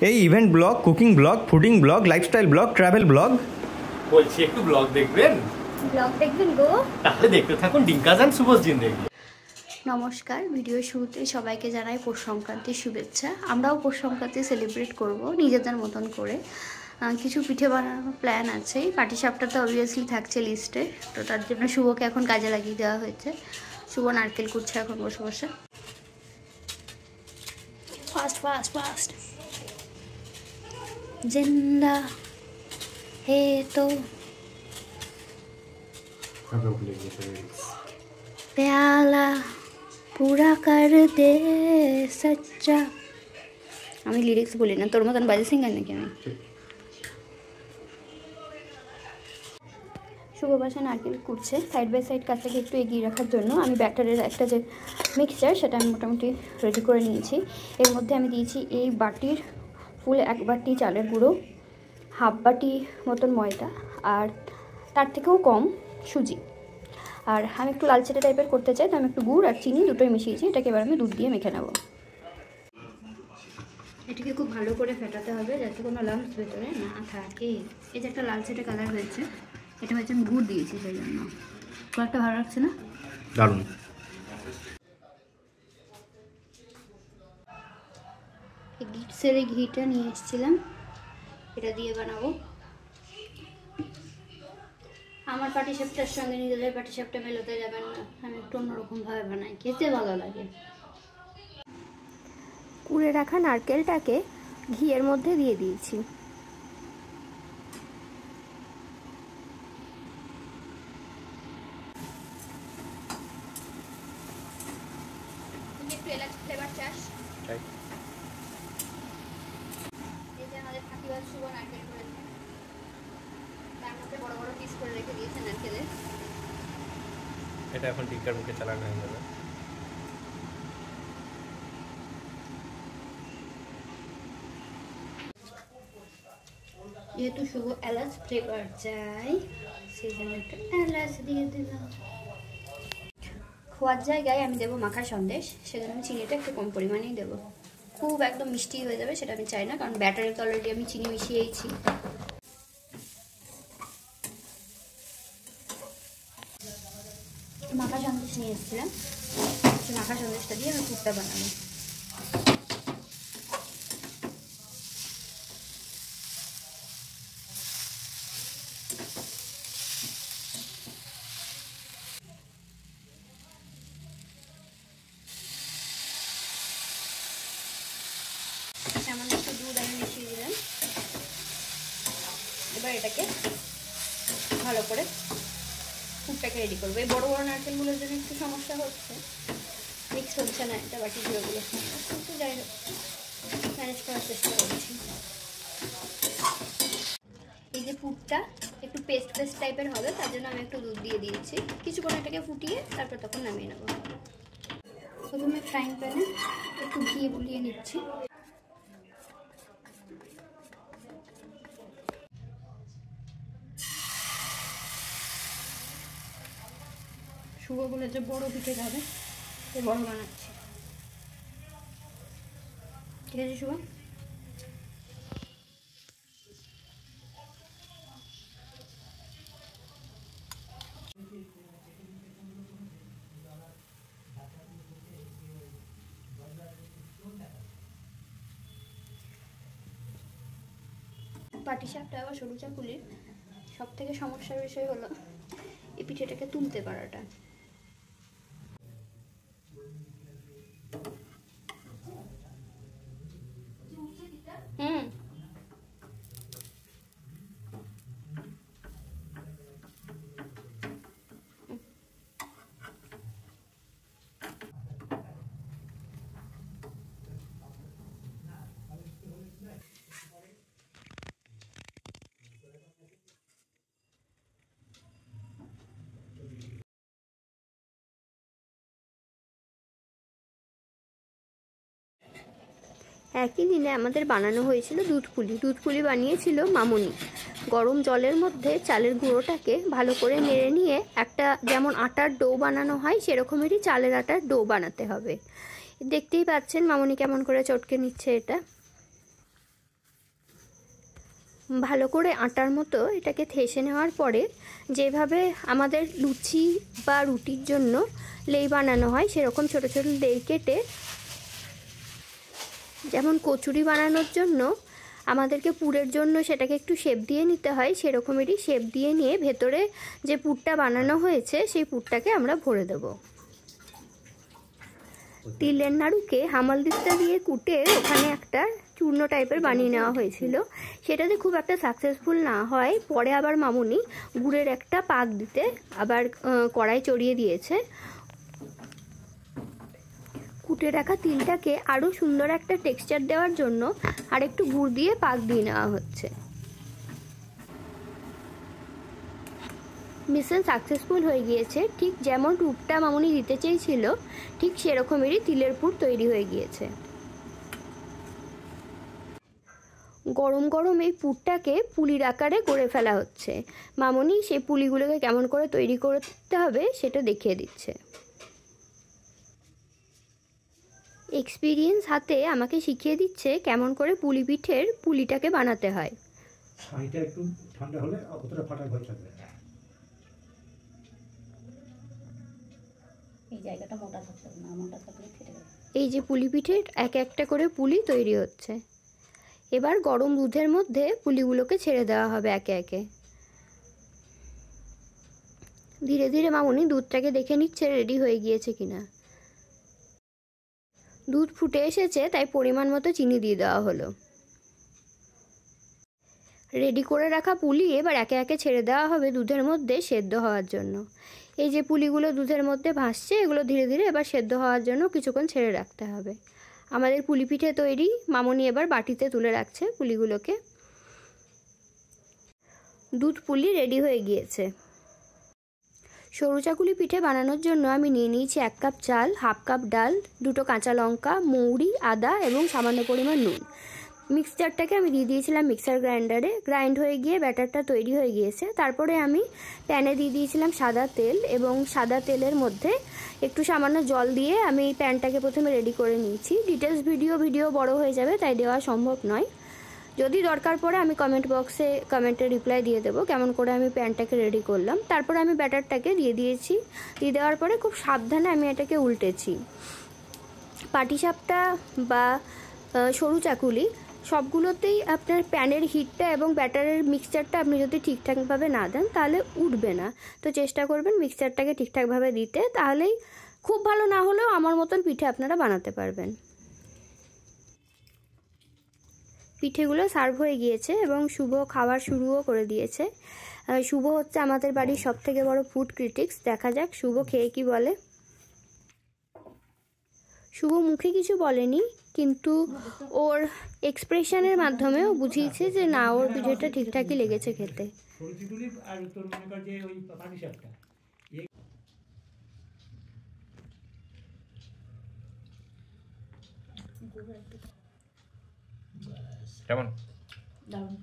এই event blog, cooking blog, fooding blog, lifestyle blog, travel blog. বলছি একটু blog দেখবেন? ব্লগ দেখবেন গো? তাহলে দেখতে থাকুন ডিঙ্কাজ এন্ড শুভজ জিন্দেগি। নমস্কার, ভিডিও শুরুতে সবাইকে জানাই পৌষ সংক্রান্তির শুভেচ্ছা। আমরাও পৌষ সংক্রান্তি সেলিব্রেট করব নিজেদের মতন করে। কিছু পিঠে বানানোর প্ল্যান আছে। পাটিসাপটা তো অবভিয়াসলি থাকছে লিস্টে, তো তার জন্য শুভকে এখন কাজে লাগিয়ে দেওয়া হয়েছে। শুভ নারকেল কুটছে এখন বসে বসে। Fast fast fast. জিন্দা হে তো प्याला पूरा कर दे सच्चा। আমি লিরিক্স বলি না, তোর মতন বাজে সিঙ্গার নাকি আমি। শুভ বাসা নারকেল কুটছে সাইড বাই সাইড কাজটাকে একটু এগিয়ে রাখার জন্য। আমি ব্যাটারের একটা যে মিক্সচার সেটা আমি মোটামুটি রেডি করে নিয়েছি। এর মধ্যে আমি দিয়েছি এই বাটির ফুল 1 বাটি চালের গুঁড়ো, হাফ বাটি মতন ময়দা, আর তার থেকেও কম সুজি। আর আমি একটু লালচেটে টাইপের করতে চাই, তো আমি একটু গুড় আর চিনি দুটোই মিশিয়েছি। এটাকে এবার আমি দুধ দিয়ে মেখে নেব। এটাকে খুব ভালো করে ফেটাতে হবে যাতে কোনো লাম্পস ভেতরে না থাকে। এই যে একটা লালচেটে কালার হয়েছে, এটা হচ্ছে আমি গুড় দিয়েছি সেই জন্য। কালারটা ভালো লাগছে না? দারুণ। গিটসের এই ঘিটা নিয়ে এসেছিলাম, এটা দিয়ে বানাবো। আমার পাটিসাপটার সঙ্গে নিজেদের পাটিসাপটা মেলাতে যাবেন না, আমি একটু অন্যরকমভাবে বানাই, খেতে ভালো লাগে। কুড়ে রাখা নারকেলটাকে ঘিয়ের মধ্যে দিয়ে দিয়েছি। একটু এলাচ ফ্লেভার চাস? এই যে আমাদের ফাঁকিবাজ শুভ নারকেল করেছে, তার মধ্যে বড় বড় পিস করে রেখে দিয়েছে নারকেলের। এটা এখন টিকার মুখে চালানো হয়ে যাবে। যেহেতু শুভ এলাচ ফ্লেভার চাই, সেই জন্য একটু এলাচ দিয়ে দিলাম। খোয়ার জায়গায় আমি দেবো মাখা সন্দেশ, সেজন্য আমি চিনিটা একটু কম পরিমাণেই দেবো। খুব একদম মিষ্টি হয়ে যাবে সেটা আমি চাই না, কারণ ব্যাটারে তো অলরেডি আমি চিনি মিশিয়েছি। মাখা সন্দেশ নিয়ে এসেছিলাম, মাখা সন্দেশটা দিয়ে আমি পুরটা বানাবো। সামান্য একটু দুধ আমি মিশিয়ে দিলাম। এবার এটাকে ভালো করে পুরটাকে রেডি করবো। এই বড়ো বড়ো নারকেলগুলোর জন্য একটু সমস্যা হচ্ছে, মিক্স হচ্ছে না এটা বাটি গুঁড়োগুলো, কিন্তু যাই হোক ম্যানেজ করার চেষ্টা করছি। এই যে পুরটা একটু পেস্ট পেস্ট টাইপের হবে, তার জন্য আমি একটু দুধ দিয়ে দিয়েছি। কিছুক্ষণ এটাকে ফুটিয়ে তারপর তখন নামিয়ে নেব। প্রথমে ফ্রাইং প্যানে একটু ঘি বুলিয়ে নিচ্ছি। শুভ বলে যে বড় পিঠে খাবে, সে বড় বানাচ্ছি। ঠিক আছে শুভ? পাটিসাপটা বা সরু চাকুলির সব থেকে সমস্যার বিষয় হলো এই পিঠেটাকে তুলতে পারাটা। একই দিনে আমাদের বানানো হয়েছিল দুধ পুলি। দুধ পুলি বানিয়েছিল মামুনি। গরম জলের মধ্যে চালের গুঁড়োটাকে ভালো করে নেড়ে নিয়ে একটা যেমন আটার ডো বানানো হয় সেরকমেরই চালের আটার ডো বানাতে হবে। দেখতেই পাচ্ছেন মামুনি কেমন করে চটকে নিচ্ছে এটা। ভালো করে আটার মতো এটাকে থেসে নেওয়ার পরে যেভাবে আমাদের লুচি বা রুটির জন্য লেই বানানো হয় সেরকম ছোট ছোট লেই কেটে, যেমন কচুরি বানানোর জন্য আমাদেরকে পুরের জন্য সেটাকে একটু শেপ দিয়ে নিতে হয়, সেরকমেরই শেপ দিয়ে নিয়ে ভেতরে যে পুরটা বানানো হয়েছে সেই পুরটাকে আমরা ভরে দেব। তিলের নাড়ুকে হামালদিস্তা দিয়ে কুটে ওখানে একটা চূর্ণ টাইপের বানিয়ে নেওয়া হয়েছিল। সেটাতে খুব একটা সাকসেসফুল না হয় পরে আবার মামুনি গুড়ের একটা পাক দিতে আবার কড়াই চড়িয়ে দিয়েছে। কুটে রাখা তিলটাকে আরও সুন্দর একটা টেক্সচার দেওয়ার জন্য আর একটু গুড় দিয়ে পাক দিয়ে নেওয়া হচ্ছে। মিশন সাকসেসফুল হয়ে গিয়েছে, ঠিক যেমন রূপটা মামুনি দিতে চেয়েছিল ঠিক সেরকমেরই তিলের পুর তৈরি হয়ে গিয়েছে। গরম গরম এই পুরটাকে পুলির আকারে করে ফেলা হচ্ছে। মামুনি সেই পুলিগুলোকে কেমন করে তৈরি করতে হবে সেটা দেখিয়ে দিচ্ছে। এক্সপিরিয়েন্স হাতে আমাকে শিখিয়ে দিচ্ছে কেমন করে পুলি পিঠের পুলিটাকে বানাতে হয়। ছাইটা একটু ঠান্ডা হলে অতটা ফাটার ভয় থাকবে না। এই জায়গাটা মোটা থাকতে হবে না, মোটা থাকলে ফেটে যাবে। এই যে পুলি পিঠের এক একটা করে পুলি তৈরি হচ্ছে। এবার গরম দুধের মধ্যে পুলিগুলোকে ছেড়ে দেওয়া হবে একে একে। ধীরে ধীরে মামুনি দুধটাকে দেখে নিচ্ছে রেডি হয়ে গিয়েছে কিনা। দুধ ফুটে এসেছে, তাই পরিমাণ মতো চিনি দিয়ে দেওয়া হলো। রেডি করে রাখা পুলি এবার একে একে ছেড়ে দেওয়া হবে দুধের মধ্যে সেদ্ধ হওয়ার জন্য। এই যে পুলিগুলো দুধের মধ্যে ভাসছে, এগুলো ধীরে ধীরে এবার সেদ্ধ হওয়ার জন্য কিছুক্ষণ ছেড়ে রাখতে হবে। আমাদের পুলি পিঠে তৈরি। মামুনি এবার বাটিতে তুলে রাখছে পুলিগুলোকে। দুধ পুলি রেডি হয়ে গিয়েছে। সরু চাকুলি পিঠে বানানোর জন্য আমি নিয়ে নিয়েছি 1 কাপ চাল, হাফ কাপ ডাল, 2টো কাঁচা লঙ্কা, মৌরি, আদা এবং সামান্য পরিমাণ নুন। মিক্সচারটাকে আমি দিয়ে দিয়েছিলাম মিক্সার গ্রাইন্ডারে। গ্রাইন্ড হয়ে গিয়ে ব্যাটারটা তৈরি হয়ে গিয়েছে। তারপরে আমি প্যানে দিয়ে দিয়েছিলাম সাদা তেল এবং সাদা তেলের মধ্যে একটু সামান্য জল দিয়ে আমি প্যানটাকে প্রথমে রেডি করে নিয়েছি। ডিটেলস ভিডিও বড় হয়ে যাবে, তাই দেওয়া সম্ভব নয়। যদি দরকার পড়ে আমি কমেন্ট বক্সে কমেন্টে রিপ্লাই দিয়ে দেবো কেমন করে আমি প্যানটাকে রেডি করলাম। তারপরে আমি ব্যাটারটাকে দিয়ে দিয়েছি। দিয়ে দেওয়ার পরে খুব সাবধানে আমি এটাকে উল্টেছি। পাটিসাপটা বা সরু চাকুলি সবগুলোতেই আপনার প্যানের হিটটা এবং ব্যাটারের মিক্সচারটা আপনি যদি ঠিকঠাকভাবে না দেন তাহলে উঠবে না। তো চেষ্টা করবেন মিক্সচারটাকে ঠিকঠাকভাবে দিতে, তাহলেই খুব ভালো না হলেও আমার মতন পিঠে আপনারা বানাতে পারবেন। পিঠেগুলো সার্ভ হয়ে গিয়েছে এবং শুভ খাবার শুরুও করে দিয়েছে। শুভ হচ্ছে আমাদের বাড়ির সবথেকে বড় ফুড ক্রিটিক্স। দেখা যাক শুভ খেয়ে কি বলে। শুভ মুখে কিছু বলেনি, কিন্তু ওর এক্সপ্রেশনের মাধ্যমে ও বুঝিয়েছে যে না, ওর পিঠেটা ঠিকঠাকই লেগেছে খেতে। আর তোর মনে কর যে ওই পাটিসাপটা কেমন? দারুণ।